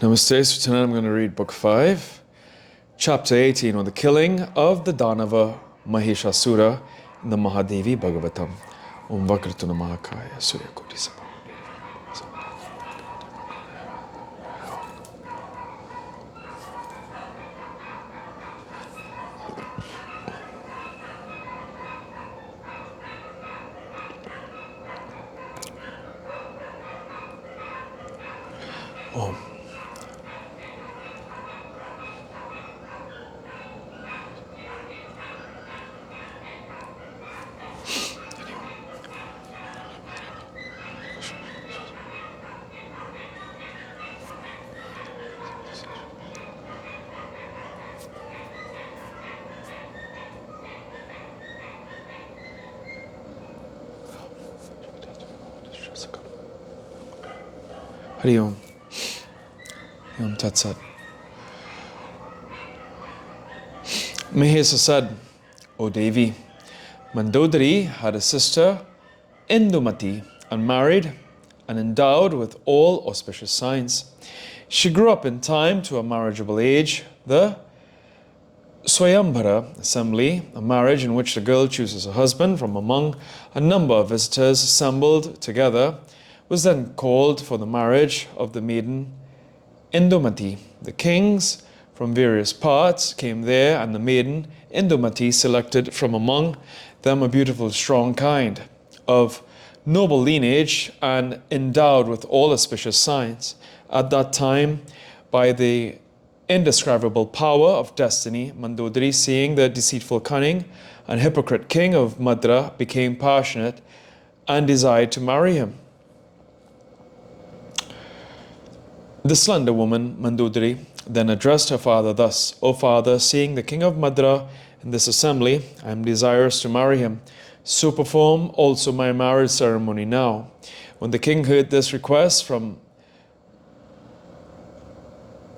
Namaste. So tonight I'm going to read Book 5, Chapter 18 on the killing of the Danava Mahishasura in the Maha Devi Bhagavatam. Om Vakratuna Mahakaya Surya Koti Sama. Om. Hari Om. Om Tat Sat. Mahesa said, O Devi, Mandodari had a sister, Indumati, unmarried and endowed with all auspicious signs. She grew up in time to a marriageable age. The Swayambhara assembly, a marriage in which the girl chooses a husband from among a number of visitors assembled together, was then called for the marriage of the maiden Indumati. The kings from various parts came there, and the maiden Indumati selected from among them a beautiful, strong kind of noble lineage and endowed with all auspicious signs. At that time, by the indescribable power of destiny, Mandodari, seeing the deceitful cunning and hypocrite king of Madra, became passionate and desired to marry him. The slender woman, Mandodari, then addressed her father thus, O father, seeing the king of Madra in this assembly, I am desirous to marry him. So perform also my marriage ceremony now. When the king heard this request from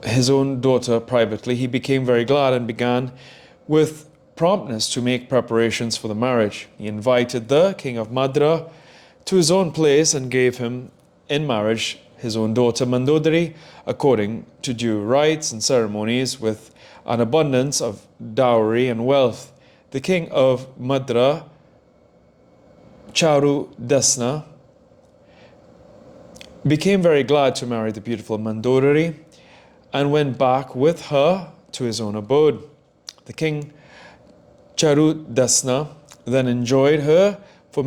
his own daughter privately, he became very glad and began with promptness to make preparations for the marriage. He invited the king of Madra to his own place and gave him in marriage his own daughter Mandodari, according to due rites and ceremonies, with an abundance of dowry and wealth. The king of Madra, Charu Desna, became very glad to marry the beautiful Mandodari and went back with her to his own abode. The king Charu Desna then enjoyed her for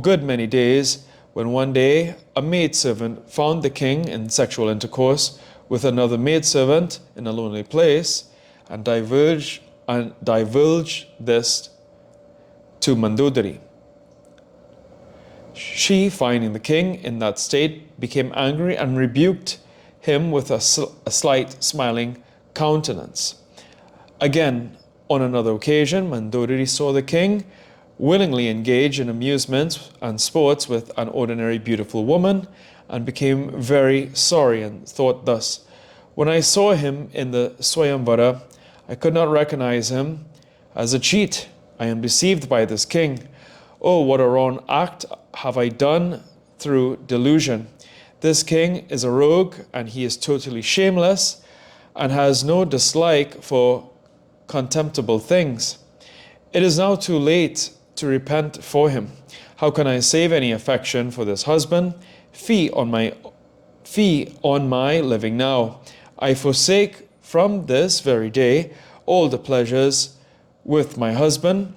good many days, when one day a maidservant found the king in sexual intercourse with another maidservant in a lonely place, and divulged this to Mandodari. She, finding the king in that state, became angry and rebuked him with a slight smiling countenance. Again, on another occasion, Mandodari saw the king willingly engage in amusements and sports with an ordinary beautiful woman, and became very sorry and thought thus, when I saw him in the Swayamvara, I could not recognize him as a cheat. I am deceived by this king. Oh, what a wrong act have I done through delusion. This king is a rogue, and he is totally shameless and has no dislike for contemptible things. It is now too late to repent for him. How can I save any affection for this husband? Fee on my living now. I forsake from this very day all the pleasures with my husband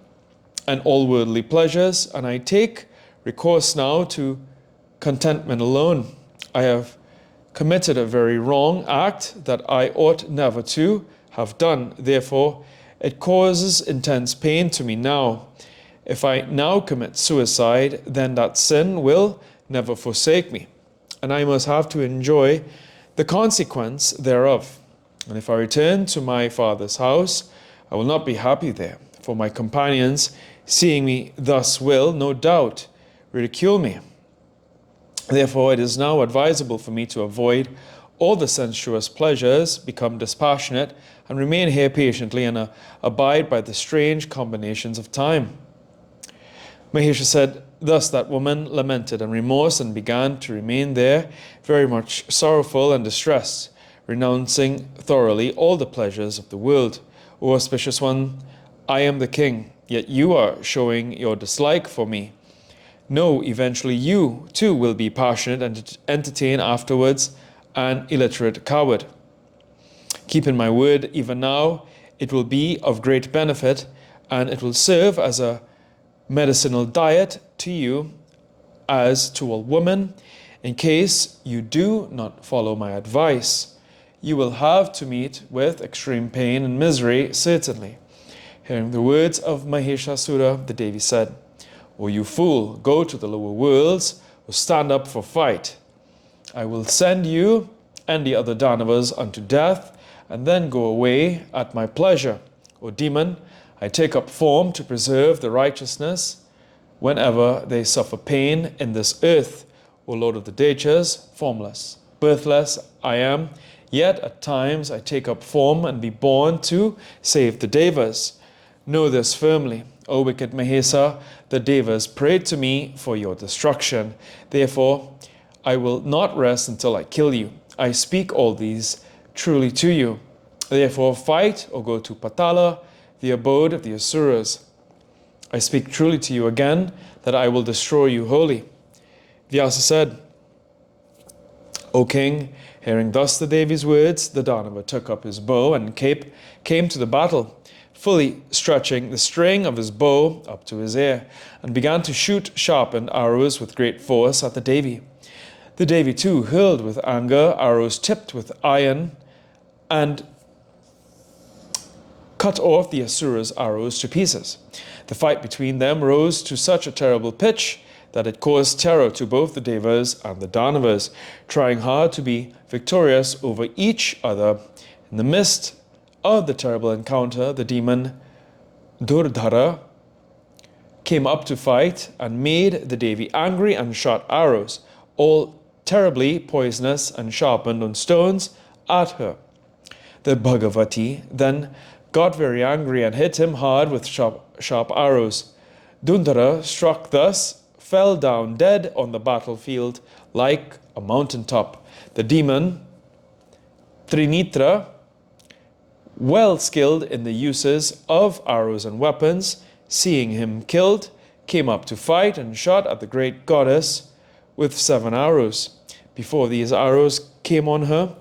and all worldly pleasures, and I take recourse now to contentment alone. I have committed a very wrong act that I ought never to have done. Therefore, it causes intense pain to me now. If I now commit suicide, then that sin will never forsake me, and I must have to enjoy the consequence thereof. And if I return to my father's house, I will not be happy there, for my companions, seeing me thus, will, no doubt, ridicule me. Therefore, it is now advisable for me to avoid all the sensuous pleasures, become dispassionate, and remain here patiently and abide by the strange combinations of time. Mahesha said, Thus that woman lamented in remorse and began to remain there, very much sorrowful and distressed, renouncing thoroughly all the pleasures of the world. O auspicious one, I am the king, yet you are showing your dislike for me. No, eventually you too will be passionate and entertain afterwards an illiterate coward. Keep in my word, even now it will be of great benefit, and it will serve as a medicinal diet to you as to all women. In case you do not follow my advice, you will have to meet with extreme pain and misery, certainly. Hearing the words of Mahishasura, the Devi said, O you fool, go to the lower worlds or stand up for fight. I will send you and the other Danavas unto death, and then go away at my pleasure. O demon, I take up form to preserve the righteousness whenever they suffer pain in this earth. O Lord of the Dechas, formless, birthless I am, yet at times I take up form and be born to save the Devas. Know this firmly, O wicked Mahesa, the Devas prayed to me for your destruction. Therefore, I will not rest until I kill you. I speak all these truly to you. Therefore, fight or go to Patala, the abode of the Asuras. I speak truly to you again that I will destroy you wholly. Vyasa said, O king, hearing thus the Devi's words, the Danava took up his bow and came to the battle, fully stretching the string of his bow up to his ear, and began to shoot sharpened arrows with great force at the Devi. The Devi too hurled with anger arrows tipped with iron and cut off the Asura's arrows to pieces. The fight between them rose to such a terrible pitch that it caused terror to both the Devas and the Danavas, trying hard to be victorious over each other. In the midst of the terrible encounter, the demon Durdhara came up to fight and made the Devi angry and shot arrows, all terribly poisonous and sharpened on stones, at her. The Bhagavati then got very angry and hit him hard with sharp arrows. Dundara, struck thus, fell down dead on the battlefield like a mountain top. The demon Trinitra, well skilled in the uses of arrows and weapons, seeing him killed, came up to fight and shot at the great goddess with 7 arrows. Before these arrows came on her,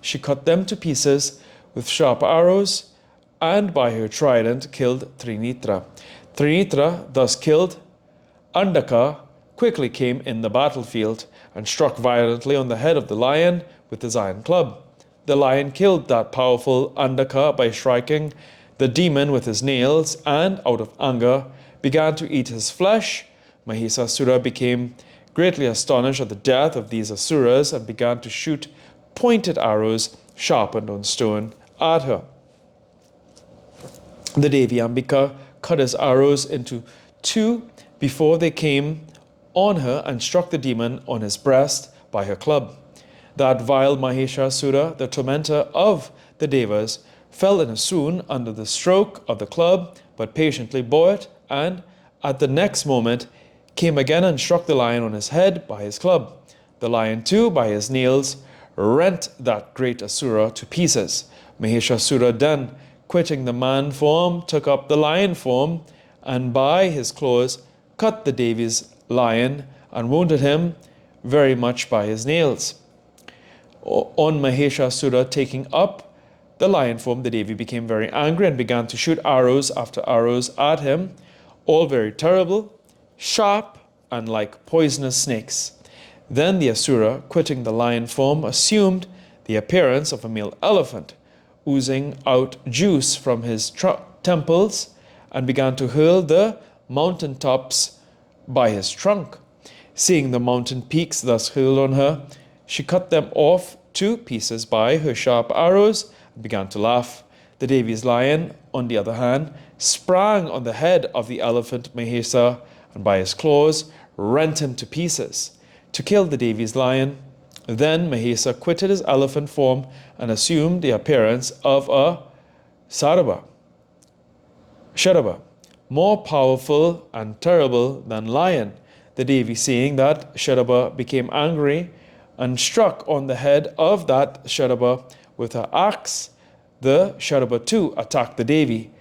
she cut them to pieces with sharp arrows, and by her trident killed Trinitra. Trinitra, thus killed, Andaka quickly came in the battlefield and struck violently on the head of the lion with his iron club. The lion killed that powerful Andaka by striking the demon with his nails, and out of anger began to eat his flesh. Mahishasura became greatly astonished at the death of these Asuras and began to shoot pointed arrows sharpened on stone at her. The Devi Ambika cut his arrows into 2 before they came on her and struck the demon on his breast by her club. That vile Mahishasura, the tormentor of the Devas, fell in a swoon under the stroke of the club, but patiently bore it, and at the next moment came again and struck the lion on his head by his club. The lion too, by his nails, rent that great Asura to pieces. Mahishasura then, quitting the man form, took up the lion form, and by his claws cut the Devi's lion and wounded him very much by his nails. On Mahishasura taking up the lion form, the Devi became very angry and began to shoot arrows after arrows at him, all very terrible, sharp, and like poisonous snakes. Then the Asura, quitting the lion form, assumed the appearance of a male elephant, oozing out juice from his temples, and began to hurl the mountain tops by his trunk. Seeing the mountain peaks thus hurled on her, she cut them off to pieces by her sharp arrows and began to laugh. The Devi's lion, on the other hand, sprang on the head of the elephant Mahesa and by his claws rent him to pieces. To kill the Devi's lion, then Mahesa quitted his elephant form and assumed the appearance of a Sharaba, more powerful and terrible than lion. The Devi, seeing that, Shadaba became angry and struck on the head of that Shadaba with her axe. The Shadaba too attacked the Devi.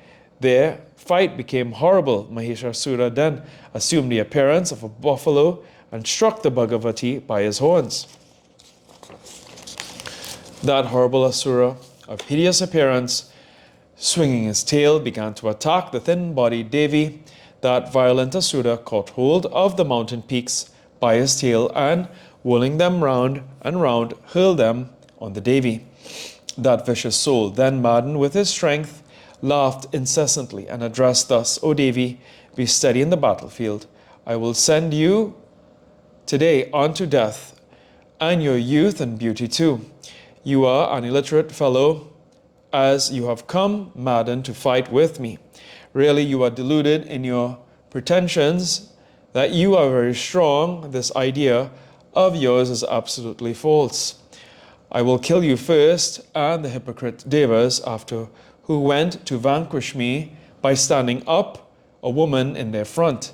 Their fight became horrible. Mahishasura then assumed the appearance of a buffalo and struck the Bhagavati by his horns. That horrible Asura of hideous appearance, swinging his tail, began to attack the thin-bodied Devi. That violent Asura caught hold of the mountain peaks by his tail and, whirling them round and round, hurled them on the Devi. That vicious soul, then maddened with his strength, laughed incessantly and addressed thus, O Devi, be steady in the battlefield. I will send you today unto death, and your youth and beauty too. You are an illiterate fellow, as you have come maddened to fight with me. Really, you are deluded in your pretensions that you are very strong. This idea of yours is absolutely false. I will kill you first, and the hypocrite Devas after, who went to vanquish me by standing up a woman in their front.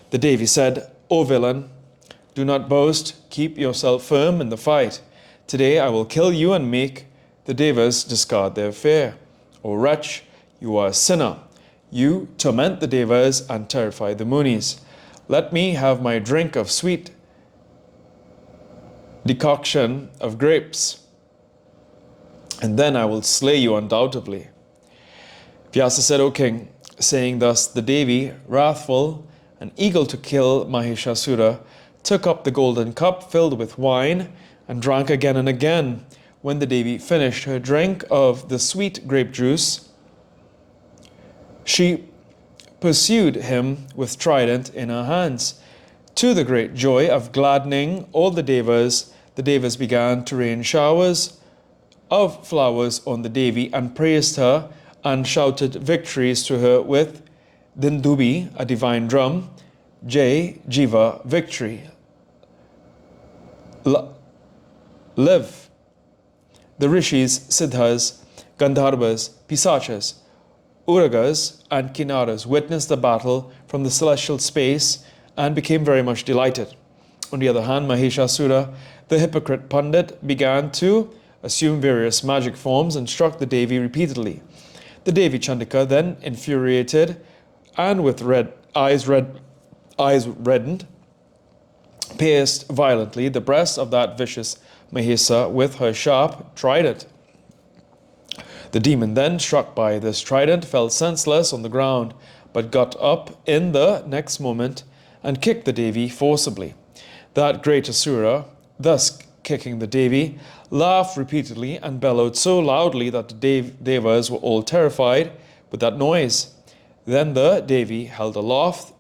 The Devi said, O villain, do not boast, keep yourself firm in the fight. Today I will kill you and make the Devas discard their fear. O wretch, you are a sinner. You torment the Devas and terrify the Munis. Let me have my drink of sweet decoction of grapes, and then I will slay you undoubtedly. Vyasa said, O king, saying thus, the Devi, wrathful and eager to kill Mahishasura, took up the golden cup filled with wine and drank again and again. When the Devi finished her drink of the sweet grape juice, she pursued him with trident in her hands. To the great joy of gladdening all the Devas began to rain showers of flowers on the Devi and praised her and shouted victories to her with Dindubi, a divine drum, Jai, Jiva, victory. Live. The Rishis, Siddhas, Gandharvas, Pisachas, Uragas, and Kinnaras witnessed the battle from the celestial space and became very much delighted. On the other hand, Mahishasura, the hypocrite Pandit, began to assume various magic forms and struck the Devi repeatedly. The Devi Chandika, then infuriated and with eyes reddened, pierced violently the breast of that vicious Mahisa with her sharp trident. The demon, then struck by this trident, fell senseless on the ground, but got up in the next moment and kicked the Devi forcibly. That great Asura, thus kicking the Devi, laughed repeatedly and bellowed so loudly that the Devas were all terrified with that noise. Then the Devi held aloft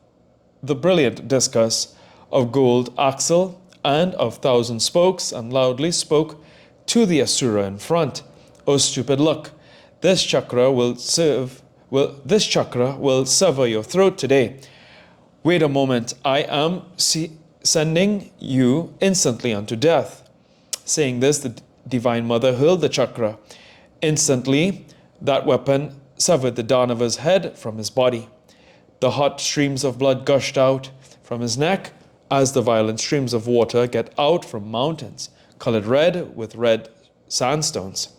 the brilliant discus of gold axle and of 1,000 spokes and loudly spoke to the Asura in front, O stupid, look, this chakra will sever your throat today. Wait a moment, I am sending you instantly unto death. Saying this, the Divine Mother hurled the chakra. Instantly, that weapon severed the Danava's head from his body. The hot streams of blood gushed out from his neck as the violent streams of water get out from mountains, colored red with red sandstones.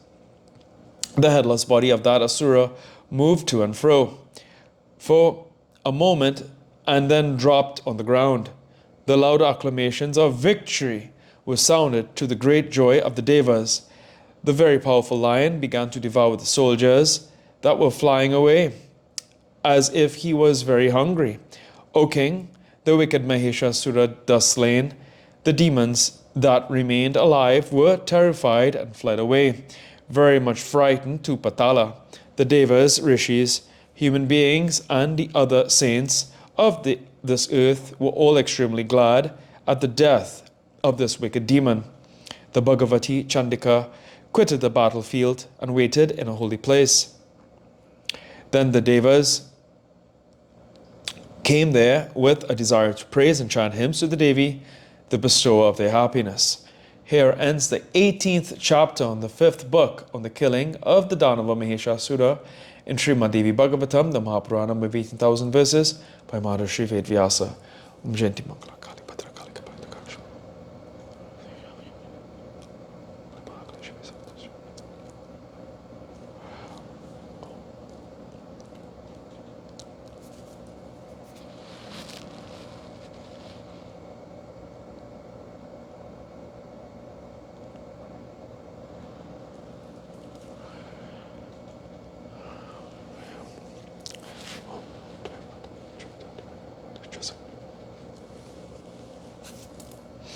The headless body of that Asura moved to and fro for a moment and then dropped on the ground. The loud acclamations of victory were sounded to the great joy of the Devas. The very powerful lion began to devour the soldiers that were flying away, as if he was very hungry. O king, the wicked Mahishasura thus slain, the demons that remained alive were terrified and fled away, very much frightened to Patala. The Devas, Rishis, human beings, and the other saints of this earth were all extremely glad at the death of this wicked demon. The Bhagavati Chandika quitted the battlefield and waited in a holy place. Then the Devas came there with a desire to praise and chant hymns to the Devi, the bestower of their happiness. Here ends the 18th chapter on the 5th book on the killing of the Danava Mahishasura in Srimad Devi Bhagavatam, the Maha Puranam with 18,000 verses by Maharishi Ved Vyasa. Om Janti Mangala.